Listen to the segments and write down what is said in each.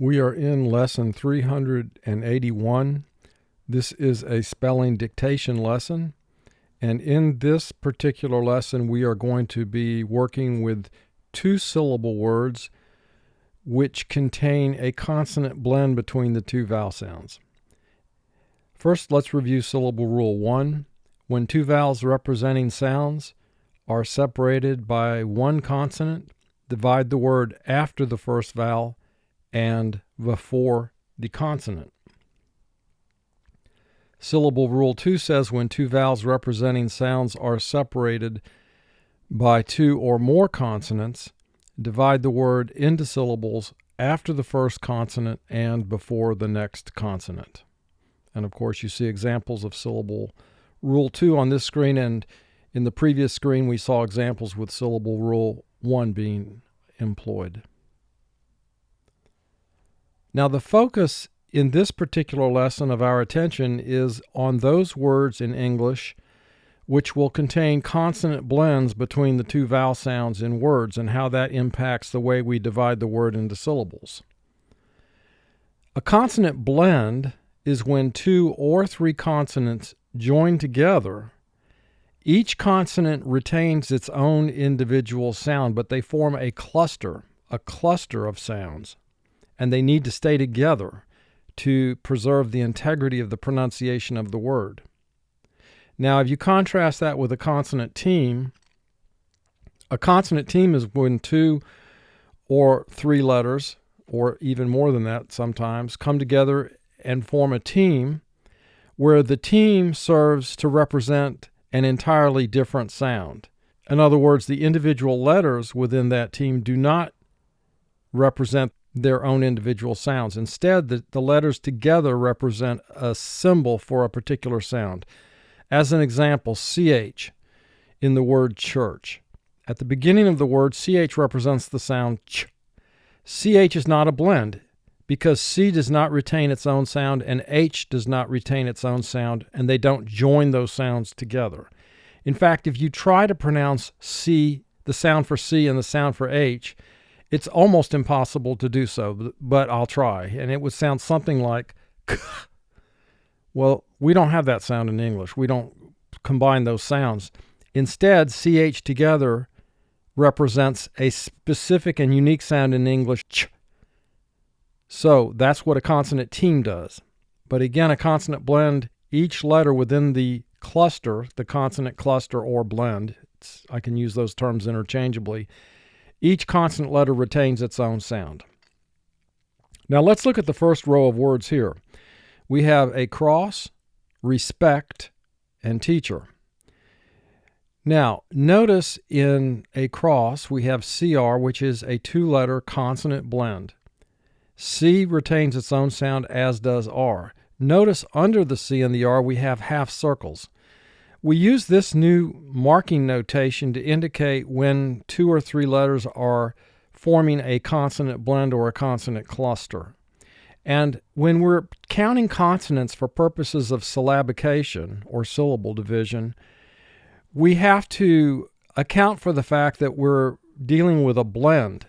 We are in lesson 381. This is a spelling dictation lesson. And in this particular lesson, we are going to be working with two syllable words which contain a consonant blend between the two vowel sounds. First, let's review Syllable Rule 1. When two vowels representing sounds are separated by one consonant, divide the word after the first vowel and before the consonant. Syllable Rule 2 says when two vowels representing sounds are separated by two or more consonants, divide the word into syllables after the first consonant and before the next consonant. And of course, you see examples of Syllable Rule 2 on this screen, and in the previous screen we saw examples with Syllable Rule 1 being employed. Now, the focus in this particular lesson of our attention is on those words in English which will contain consonant blends between the two vowel sounds in words and how that impacts the way we divide the word into syllables. A consonant blend is when two or three consonants join together. Each consonant retains its own individual sound, but they form a cluster of sounds, and they need to stay together to preserve the integrity of the pronunciation of the word. Now, if you contrast that with a consonant team is when two or three letters, or even more than that sometimes, come together and form a team where the team serves to represent an entirely different sound. In other words, the individual letters within that team do not represent their own individual sounds. Instead, the letters together represent a symbol for a particular sound. As an example, CH in the word church. At the beginning of the word, CH represents the sound ch. CH is not a blend because C does not retain its own sound and H does not retain its own sound, and they don't join those sounds together. In fact, if you try to pronounce C, the sound for C and the sound for H, it's almost impossible to do so, but I'll try. And it would sound something like k. Well, we don't have that sound in English. We don't combine those sounds. Instead, CH together represents a specific and unique sound in English, ch. So that's what a consonant team does. But again, a consonant blend, each letter within the cluster, the consonant cluster or blend, I can use those terms interchangeably, each consonant letter retains its own sound. Now let's look at the first row of words here. We have a cross, respect, and teacher. Now, notice in a cross we have CR, which is a two-letter consonant blend. C retains its own sound, as does R. Notice under the C and the R we have half circles. We use this new marking notation to indicate when two or three letters are forming a consonant blend or a consonant cluster. And when we're counting consonants for purposes of syllabication or syllable division, we have to account for the fact that we're dealing with a blend.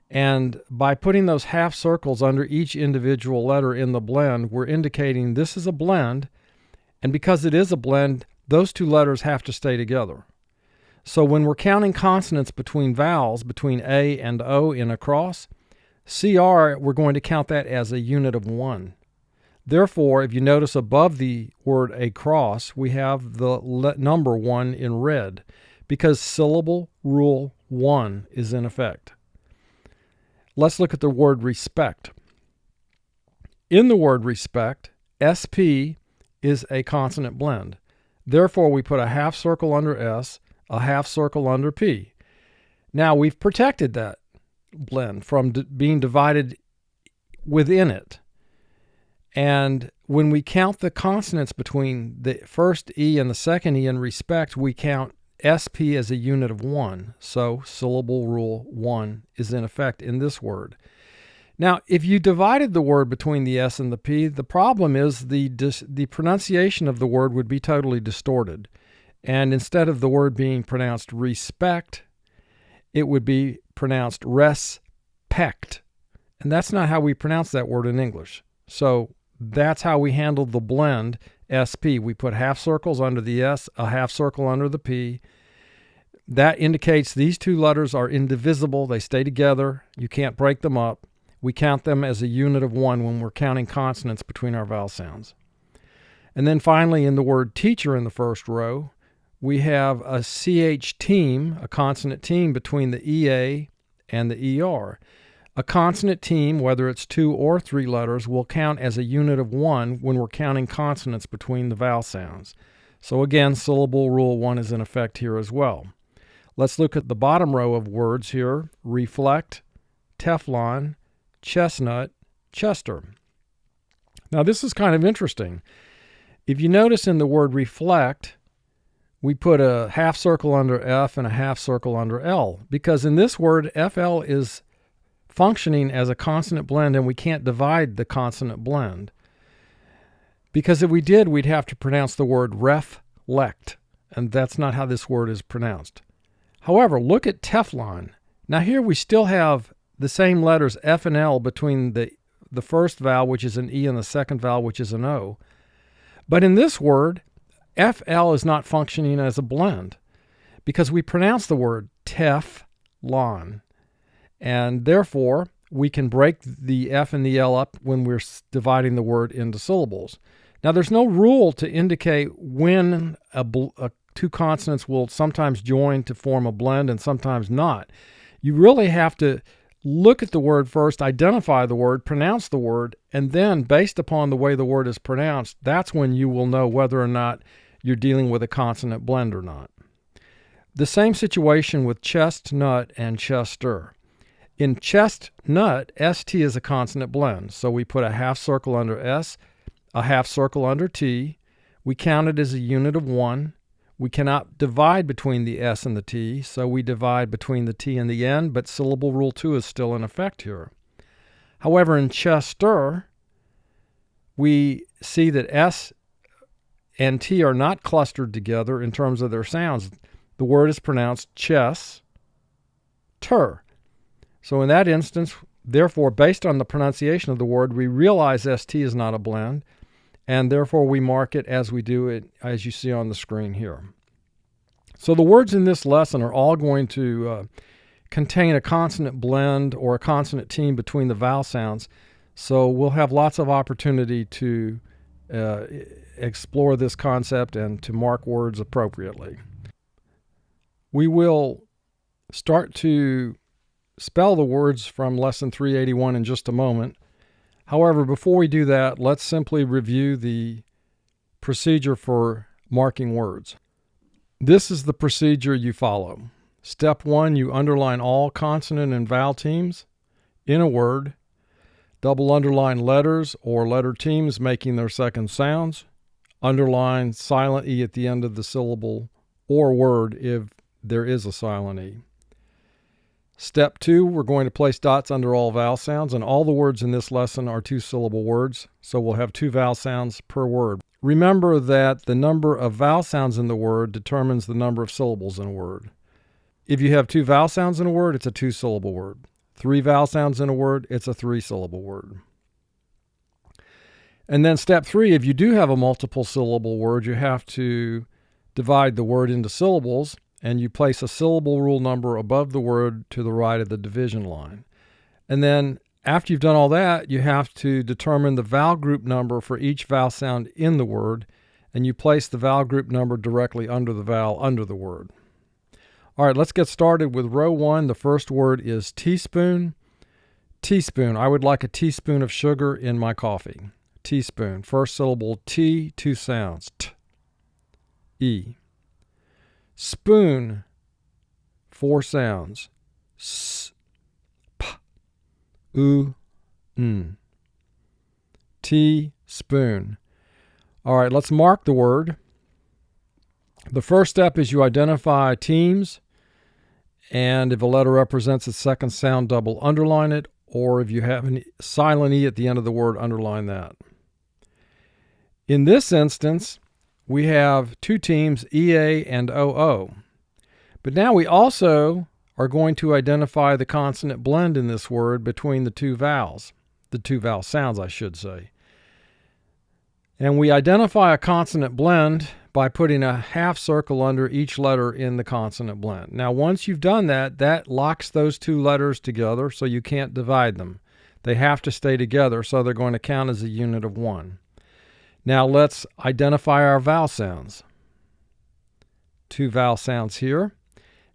And by putting those half circles under each individual letter in the blend, we're indicating this is a blend. And because it is a blend, those two letters have to stay together. So when we're counting consonants between vowels, between A and O in a cross, CR, we're going to count that as a unit of one. Therefore, if you notice above the word across, we have the number 1 in red because Syllable Rule 1 is in effect. Let's look at the word respect. In the word respect, SP is a consonant blend. Therefore, we put a half circle under S, a half circle under P. Now, we've protected that blend from being divided within it. And when we count the consonants between the first E and the second E in respect, we count SP as a unit of 1. So Syllable Rule 1 is in effect in this word. Now, if you divided the word between the S and the P, the problem is the pronunciation of the word would be totally distorted. And instead of the word being pronounced respect, it would be pronounced respect. And that's not how we pronounce that word in English. So that's how we handled the blend SP. We put half circles under the S, a half circle under the P. That indicates these two letters are indivisible. They stay together. You can't break them up. We count them as a unit of one when we're counting consonants between our vowel sounds. And then finally, in the word teacher in the first row, we have a CH team, a consonant team between the EA and the ER. A consonant team, whether it's 2 or 3 letters, will count as a unit of one when we're counting consonants between the vowel sounds. So again, syllable rule 1 is in effect here as well. Let's look at the bottom row of words here: reflect, Teflon, chestnut, Chester. Now this is kind of interesting. If you notice in the word reflect, we put a half circle under F and a half circle under L, because in this word, FL is functioning as a consonant blend, and we can't divide the consonant blend. Because if we did, we'd have to pronounce the word reflect, and that's not how this word is pronounced. However, look at Teflon. Now here we still have the same letters F and L between the first vowel, which is an E, and the second vowel, which is an O. But in this word, FL is not functioning as a blend because we pronounce the word Teflon. And therefore, we can break the F and the L up when we're dividing the word into syllables. Now, there's no rule to indicate when two consonants will sometimes join to form a blend and sometimes not. You really have to look at the word first, identify the word, pronounce the word, and then, based upon the way the word is pronounced, that's when you will know whether or not you're dealing with a consonant blend or not. The same situation with chestnut and Chester. In chestnut, ST is a consonant blend, so we put a half circle under S, a half circle under T. We count it as a unit of one. We cannot divide between the S and the T, so we divide between the T and the N, but syllable rule 2 is still in effect here. However, in Chester, we see that S and T are not clustered together in terms of their sounds. The word is pronounced chess, ter. So in that instance, therefore, based on the pronunciation of the word, we realize ST is not a blend, and therefore we mark it as we do it, as you see on the screen here. So the words in this lesson are all going to contain a consonant blend or a consonant team between the vowel sounds. So we'll have lots of opportunity to explore this concept and to mark words appropriately. We will start to spell the words from Lesson 381 in just a moment. However, before we do that, let's simply review the procedure for marking words. This is the procedure you follow. Step 1, you underline all consonant and vowel teams in a word. Double underline letters or letter teams making their second sounds. Underline silent E at the end of the syllable or word if there is a silent E. Step 2, we're going to place dots under all vowel sounds, and all the words in this lesson are 2-syllable words, so we'll have 2 vowel sounds per word. Remember that the number of vowel sounds in the word determines the number of syllables in a word. If you have 2 vowel sounds in a word, it's a 2-syllable word. 3 vowel sounds in a word, it's a 3-syllable word. And then step 3, if you do have a multiple syllable word, you have to divide the word into syllables, and you place a syllable rule number above the word to the right of the division line. And then after you've done all that, you have to determine the vowel group number for each vowel sound in the word, and you place the vowel group number directly under the vowel under the word. All right, let's get started with row 1. The first word is teaspoon. Teaspoon. I would like a teaspoon of sugar in my coffee. Teaspoon. First syllable T, 2 sounds. T, E. Spoon, 4 sounds. S, P, U, N. Teaspoon. All right, let's mark the word. The first step is you identify teams, and if a letter represents its second sound, double underline it, or if you have a silent E at the end of the word, underline that. In this instance, we have 2 teams, EA and OO. But now we also are going to identify the consonant blend in this word between the two vowels sounds, I should say. And we identify a consonant blend by putting a half circle under each letter in the consonant blend. Now, once you've done that, that locks those two letters together so you can't divide them. They have to stay together, so they're going to count as a unit of one. Now, let's identify our vowel sounds. Two vowel sounds here.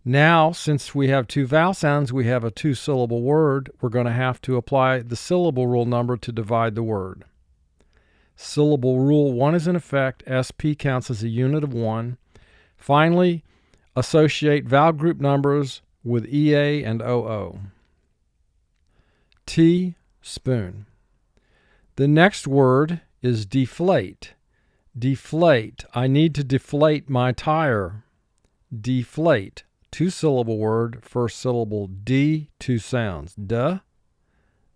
Now, since we have two vowel sounds, we have a two-syllable word. We're going to have to apply the syllable rule number to divide the word. Syllable rule 1 is in effect. SP counts as a unit of 1. Finally, associate vowel group numbers with EA and OO. T, spoon. The next word is deflate. Deflate. I need to deflate my tire. Deflate. Two-syllable word. First syllable D, two sounds. D,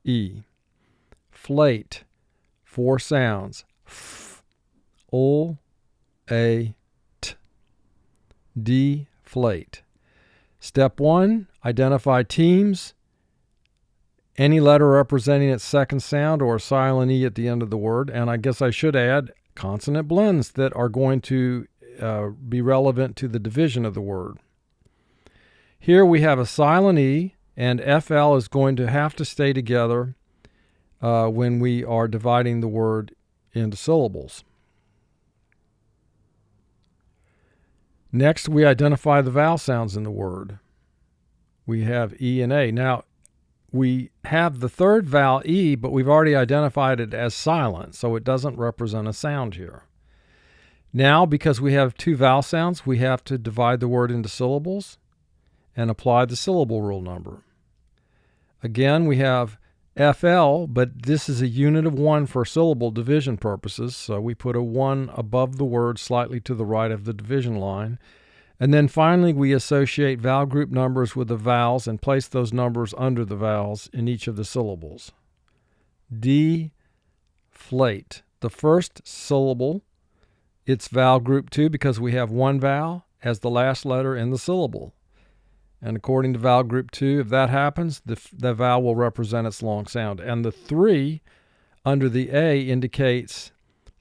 E. Flate. Four sounds. F, O, A, T. Deflate. Step 1, identify teams. Any letter representing its second sound or a silent E at the end of the word. And I guess I should add consonant blends that are going to be relevant to the division of the word. Here we have a silent E, and FL is going to have to stay together when we are dividing the word into syllables. Next, we identify the vowel sounds in the word. We have E and A. Now, we have the third vowel E, but we've already identified it as silent, so it doesn't represent a sound here. Now, because we have two vowel sounds, we have to divide the word into syllables and apply the syllable rule number. Again, we have FL, but this is a unit of 1 for syllable division purposes, so we put a 1 above the word slightly to the right of the division line. And then finally, we associate vowel group numbers with the vowels and place those numbers under the vowels in each of the syllables. Deflate. The first syllable, it's vowel group 2 because we have one vowel as the last letter in the syllable. And according to vowel group 2, if that happens, the vowel will represent its long sound. And the 3 under the A indicates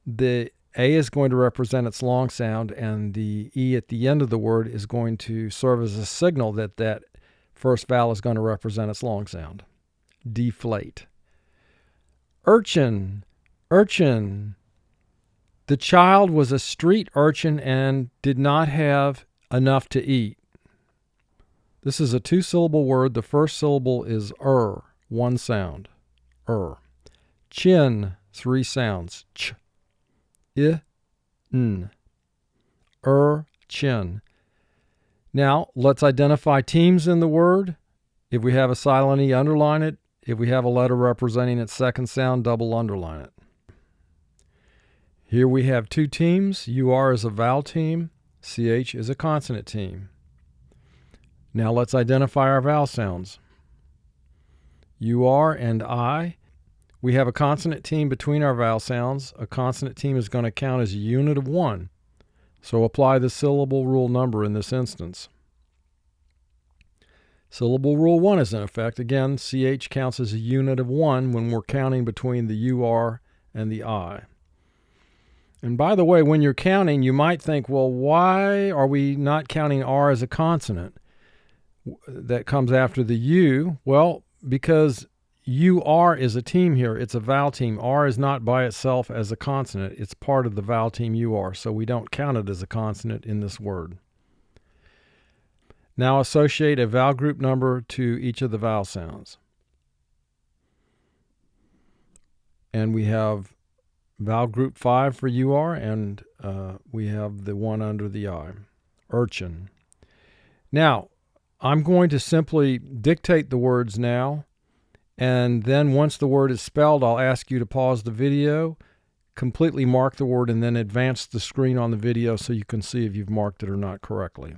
the A is going to represent its long sound, and the E at the end of the word is going to serve as a signal that that first vowel is going to represent its long sound. Deflate. Urchin. Urchin. The child was a street urchin and did not have enough to eat. This is a two-syllable word. The first syllable is one sound. Chin, three sounds. Ch. I, N. Chin. Now, let's identify teams in the word. If we have a silent E, underline it. If we have a letter representing its second sound, double underline it. Here we have two teams. UR is a vowel team. CH is a consonant team. Now let's identify our vowel sounds. UR and I. We have a consonant team between our vowel sounds. A consonant team is going to count as a unit of 1. So apply the syllable rule number in this instance. Syllable rule 1 is in effect. Again, CH counts as a unit of 1 when we're counting between the UR and the I. And by the way, when you're counting, you might think, well, why are we not counting R as a consonant that comes after the U? Well, because UR is a team here. It's a vowel team. R is not by itself as a consonant. It's part of the vowel team UR, so we don't count it as a consonant in this word. Now associate a vowel group number to each of the vowel sounds. And we have vowel group 5 for UR, and we have the one under the I. Urchin. Now, I'm going to simply dictate the words now, and then once the word is spelled, I'll ask you to pause the video, completely mark the word, and then advance the screen on the video so you can see if you've marked it or not correctly.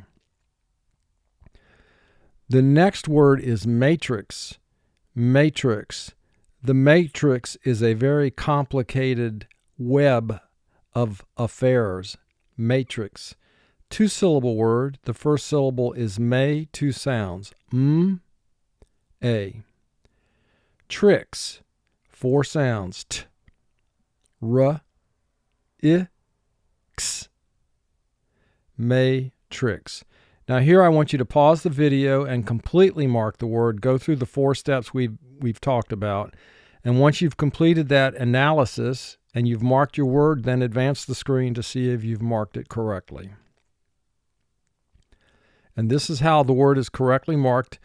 The next word is matrix. Matrix. The matrix is a very complicated web of affairs. Matrix. Two-syllable word. The first syllable is may, two sounds. A. Tricks, 4 sounds, T, R, I, X. Matrix. Now here I want you to pause the video and completely mark the word. Go through the 4 steps we've talked about. And once you've completed that analysis and you've marked your word, then advance the screen to see if you've marked it correctly. And this is how the word is correctly marked.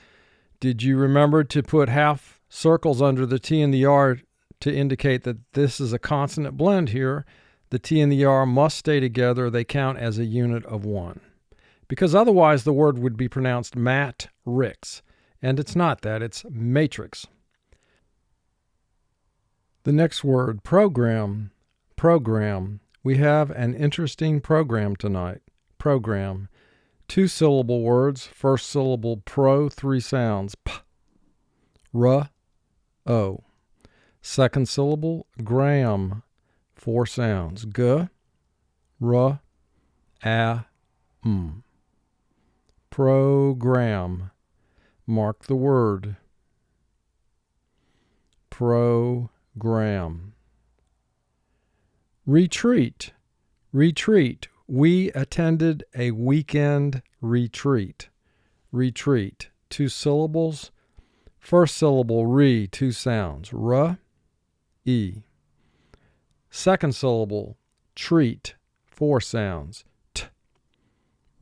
Did you remember to put half circles under the T and the R to indicate that this is a consonant blend here? The T and the R must stay together. They count as a unit of 1. Because otherwise the word would be pronounced matrix. And it's not that, it's matrix. The next word, program. Program. We have an interesting program tonight. Program. 2-syllable words. First syllable pro, 3 sounds. P, R, O. Second syllable gram, 4 sounds. G, R, A, M. Program. Mark the word. Program. Retreat. Retreat. We attended a weekend retreat. Retreat. 2 syllables. First syllable re, 2 sounds. R, E. Second syllable treat, 4 sounds. T,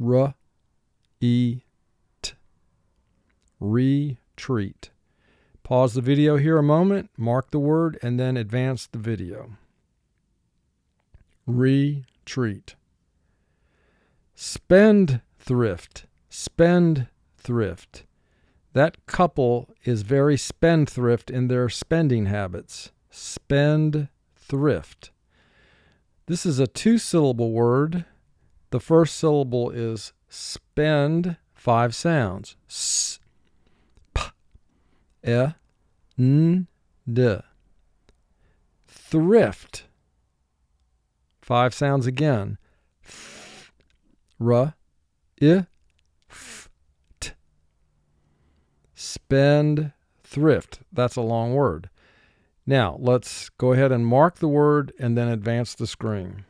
R, E, T. Retreat. Pause the video here a moment, mark the word, and then advance the video. Retreat. Spendthrift. Spendthrift. That couple is very spendthrift in their spending habits. Spendthrift. This is a 2-syllable word. The first syllable is spend, 5 sounds. S, P, E, N, D. Thrift. 5 sounds again. F, R, I, F, T. Spendthrift. That's a long word. Now, let's go ahead and mark the word and then advance the screen.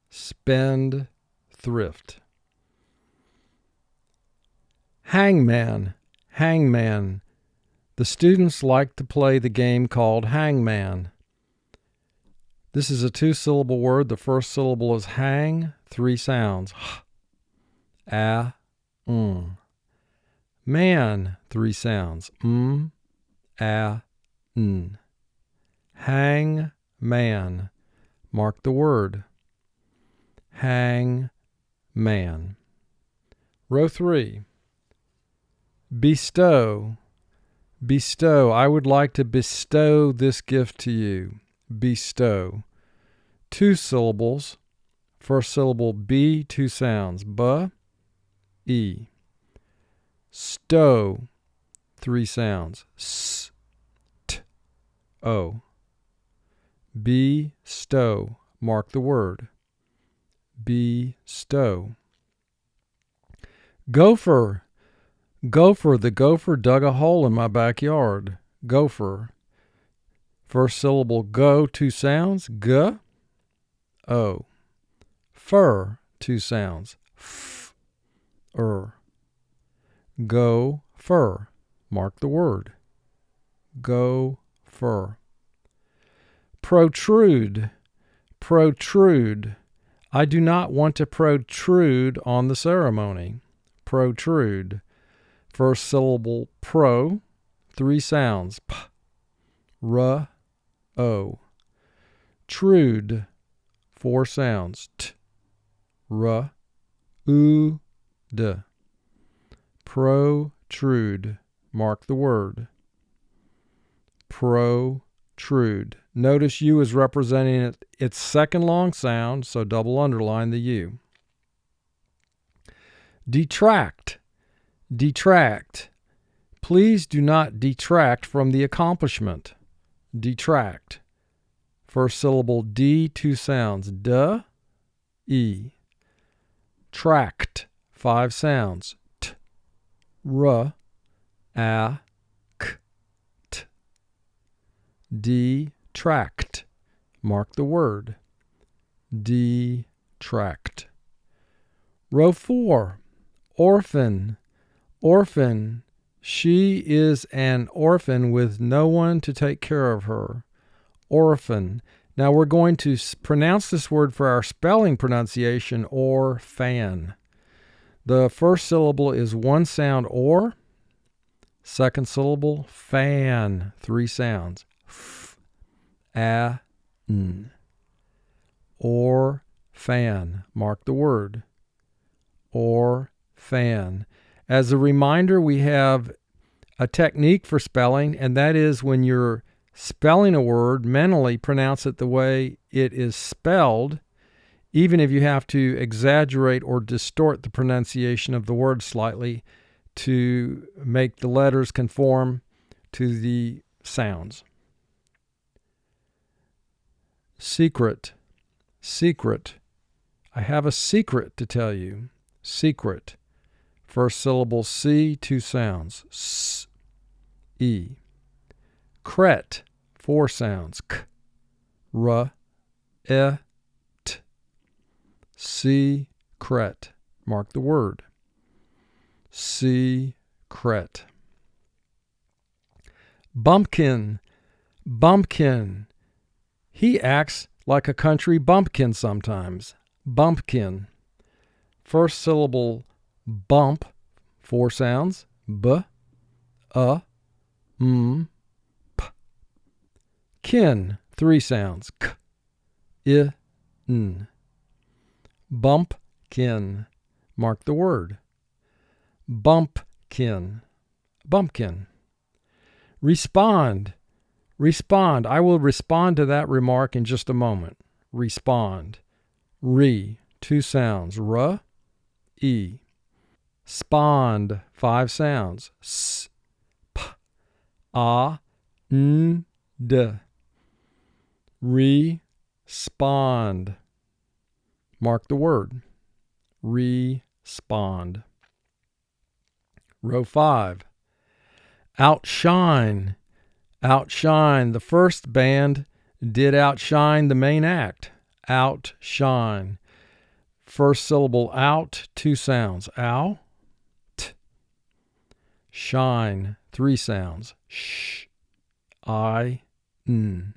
Spendthrift. Hangman. Hangman. The students like to play the game called Hangman. This is a 2-syllable word. The first syllable is hang, 3 sounds. H, A, Man, 3 sounds. A, N. Hang man. Mark the word. Hang man. Row 3. Bestow. Bestow. I would like to bestow this gift to you. Bestow. 2 syllables. First syllable B, 2 sounds. B, E. Stow. 3 sounds. S, T, O. Bestow. Mark the word. Bestow. Gopher. Gopher. The gopher dug a hole in my backyard. Gopher. First syllable go, 2 sounds. G, O. Fur, 2 sounds. F, Go, fur. Mark the word. Go, fur. Protrude. Protrude. I do not want to protrude on the ceremony. Protrude. First syllable pro, 3 sounds. P, R, O. Trude, 4 sounds. T, R, U, D. Protrude. Mark the word. Protrude. Notice U is representing its second long sound, so double underline the U. Detract. Detract. Please do not detract from the accomplishment. Detract. First syllable D, 2 sounds. D, E. Tract, 5 sounds. T, R, act, detract. Mark the word. Detract. Row 4, orphan, orphan. She is an orphan with no one to take care of her. Orphan. Now we're going to pronounce this word for our spelling pronunciation, orphan. The first syllable is one sound, or. Second syllable, fan. 3 sounds. F, a, n. Or fan. Mark the word. Or fan. As a reminder, we have a technique for spelling, and that is when you're spelling a word, mentally pronounce it the way it is spelled, even if you have to exaggerate or distort the pronunciation of the word slightly to make the letters conform to the sounds. Secret. Secret. I have a secret to tell you. Secret. First syllable C, 2 sounds. S, E. Cret, 4 sounds. K, R, E, T. Secret. Mark the word. Secret. Bumpkin. Bumpkin. He acts like a country bumpkin sometimes. Bumpkin. First syllable bump, 4 sounds. B, m, p. Kin, 3 sounds. K, I, n. Bumpkin. Mark the word. Bumpkin. Bumpkin. Respond. Respond. I will respond to that remark in just a moment. Respond. Re, 2 sounds. R, E. Spond, 5 sounds. S, p, a, n, d. Respond. Mark the word. Respond. Row 5. Outshine. Outshine. The first band did outshine the main act. Outshine. First syllable out, 2 sounds. Ow, t. Shine, 3 sounds. Sh, I, n.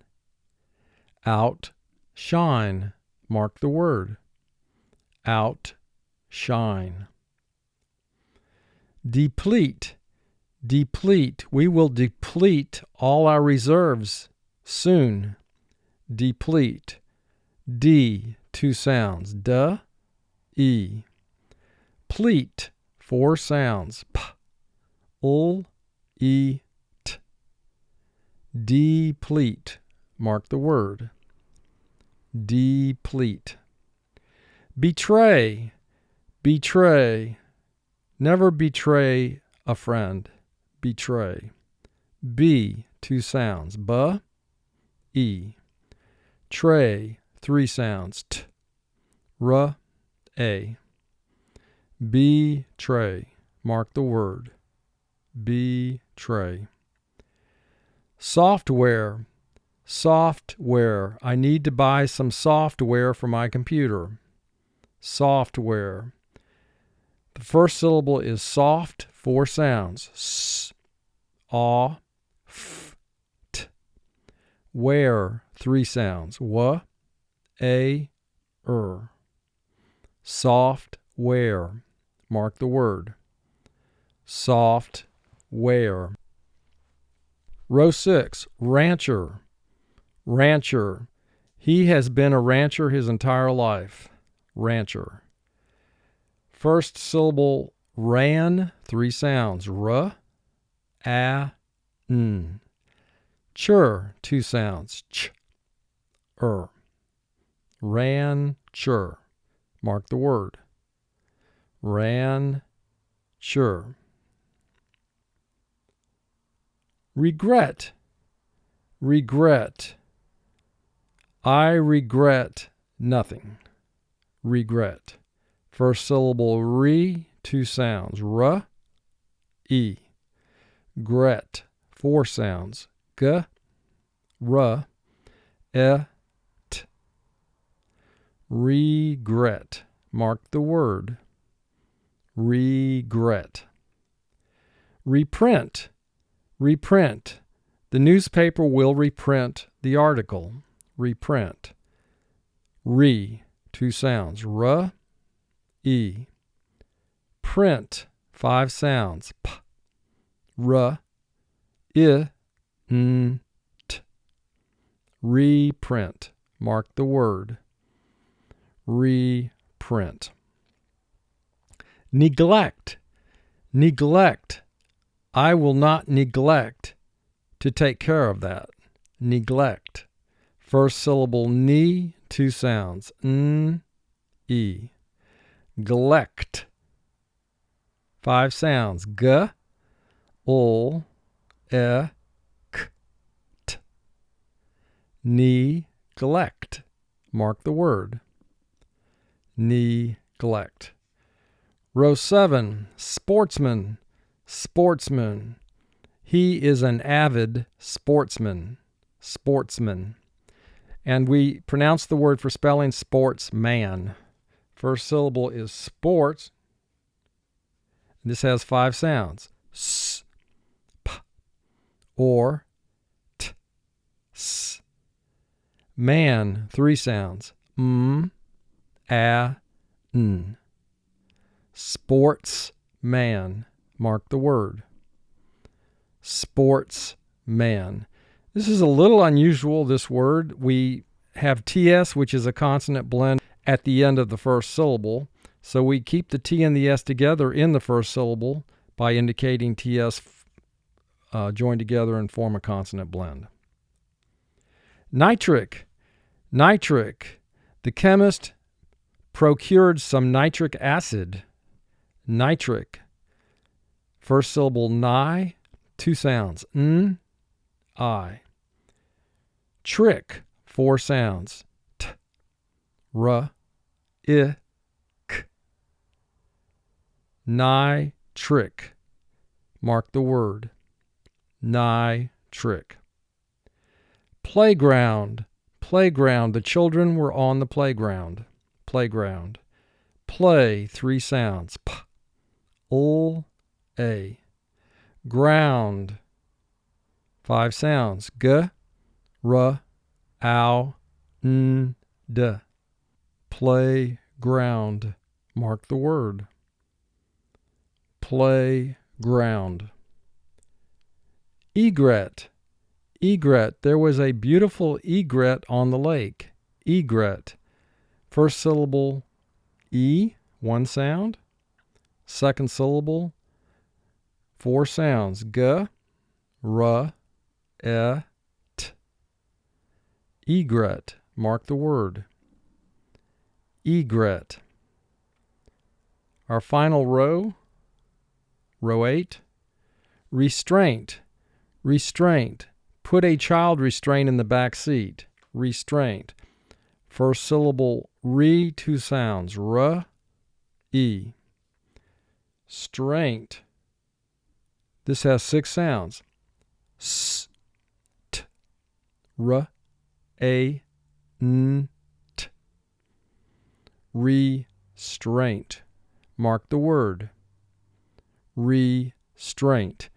Outshine. Mark the word. Outshine. Deplete. Deplete. We will deplete all our reserves soon. Deplete. D, 2 sounds. Duh. E. Pleat, 4 sounds. P, ul, e, t. Deplete. Mark the word. Deplete. Betray. Betray. Never betray a friend. Betray. B, 2 sounds. B, E. Tray, 3 sounds. T, R, A. Betray. Mark the word. Betray. Software. Software. I need to buy some software for my computer. Software. The first syllable is soft, 4 sounds. S, aw, f, t. Where, 3 sounds. W, a, Software. Mark the word. Software. Row 6. Rancher. Rancher. He has been a rancher his entire life. Rancher. First syllable ran, 3 sounds. R, a, n. Chur, 2 sounds. Ch, Rancher. Mark the word. Rancher. Regret. Regret. I regret nothing. Regret. First syllable re, 2 sounds. R, E. Gret. 4 sounds. G, R, E, T. Regret. Mark the word. Regret. Reprint. Reprint. The newspaper will reprint the article. Reprint. 2 sounds. R, E. Print. 5 sounds. P, R, I, N, T. Reprint. Mark the word. Reprint. Neglect. Neglect. I will not neglect to take care of that. Neglect. First syllable ni, 2 sounds. N, E. Glect. 5 sounds. G, ul, e, k, t. Neglect. Mark the word. Neglect. Row 7, sportsman. Sportsman. He is an avid sportsman. Sportsman. And we pronounce the word for spelling sportsman. First syllable is sports. This has 5 sounds. S, p, or, t, s. Man, 3 sounds. M, a, n. Sportsman. Mark the word. Sportsman. This is a little unusual, this word. We have TS, which is a consonant blend, at the end of the first syllable. So we keep the T and the S together in the first syllable by indicating TS joined together and form a consonant blend. Nitric. Nitric. The chemist procured some nitric acid. Nitric. First syllable ni, 2 sounds. N, I. Trick. 4 sounds. T, r, I, k. Nitric. Mark the word. Nitric. Playground. Playground. The children were on the playground. Playground. Play. 3 sounds. P, ul, a. Ground. 5 sounds. G, r, ow, n, d. Playground. Mark the word. Playground. Egret. Egret. There was a beautiful egret on the lake. Egret. First syllable E, 1 sound. Second syllable, 4 sounds. G, r, e, t. Egret. Mark the word. Egret. Our final row, row 8. Restraint. Restraint. Put a child restraint in the back seat. Restraint. First syllable, 2 sounds. R, E. Straint. This has 6 sounds. S, t, r, a, n, t. Restraint. Mark the word. Restraint.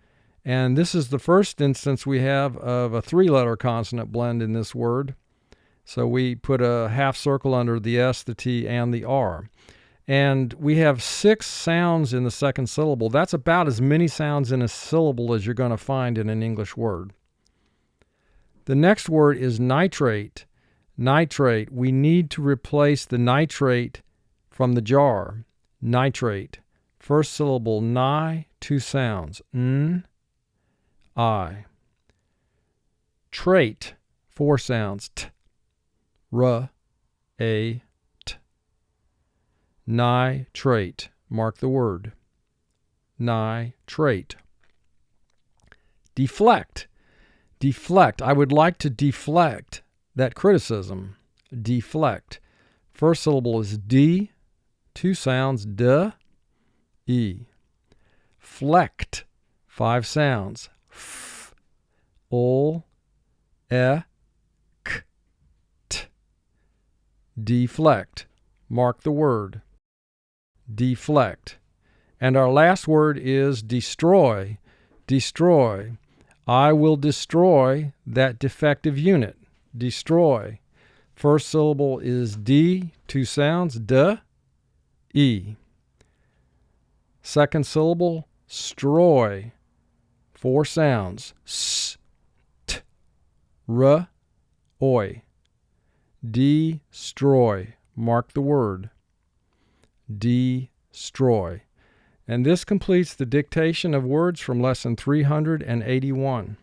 And this is the first instance we have of a 3-letter consonant blend in this word. So we put a half circle under the S, the T, and the R. And we have 6 sounds in the second syllable. That's about as many sounds in a syllable as you're going to find in an English word. The next word is nitrate. Nitrate. We need to replace the nitrate from the jar. Nitrate. First syllable, ni, 2 sounds. N, I. Trait. 4 sounds. T, r, a, t. Nitrate. Mark the word. Nitrate. Deflect. Deflect. I would like to deflect that criticism. Deflect. First syllable is D, 2 sounds. D, E. Flecked. 5 sounds. F, ul, k, t. Deflect. Mark the word. Deflect. And our last word is destroy. Destroy. I will destroy that defective unit. Destroy. First syllable is D, 2 sounds, D, E. Second syllable, stroy, 4 sounds, S, T, R, Oi. Destroy. Mark the word. Destroy. And this completes the dictation of words from lesson 381.